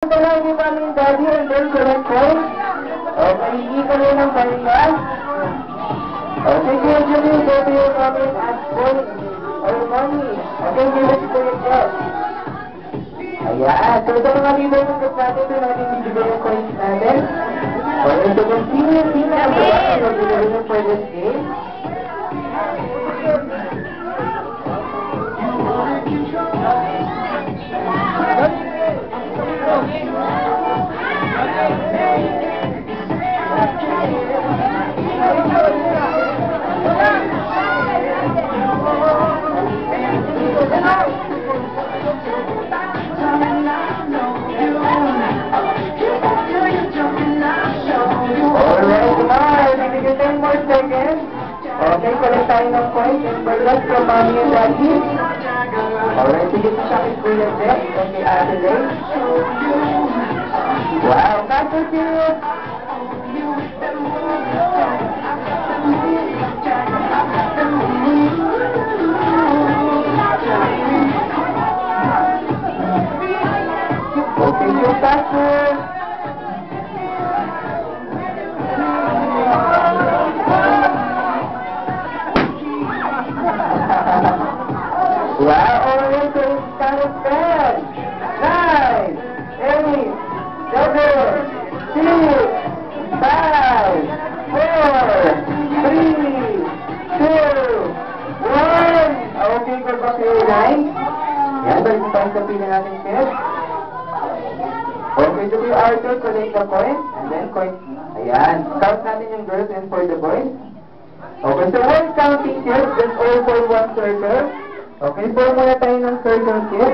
Salamat ni Mami and Daddy and then collect coins. Okay, hindi ka rin ng balikan. Okay, give it to me, go to your mommy and ask for or money. Okay, give it to your dad. Ayan, so ito mga leader ng group natin, ito natin bibigay yung coins natin. Okay, so continue, continue for this game. Okay, collect tayo ng coins and burgers from Mommy and Daddy. Alright, sige po siya kay Kuya Jeff and kay Ate Lay. Wow, that's so cute! Okay, yung password. Wow, already so it's kind of bad. 9, 8, 7, 6, 5, 4, 3, 2, 1. Okay, go back to your line. Yan, balik mo tayo sa pila natin, Chef. Okay, do you Arthur collect the coins? And then coins. Ayan, count natin yung girls and for the boys. Okay, so one counting, Chef, just all for one circle. Okay, form muna tayo ng circle, Chef.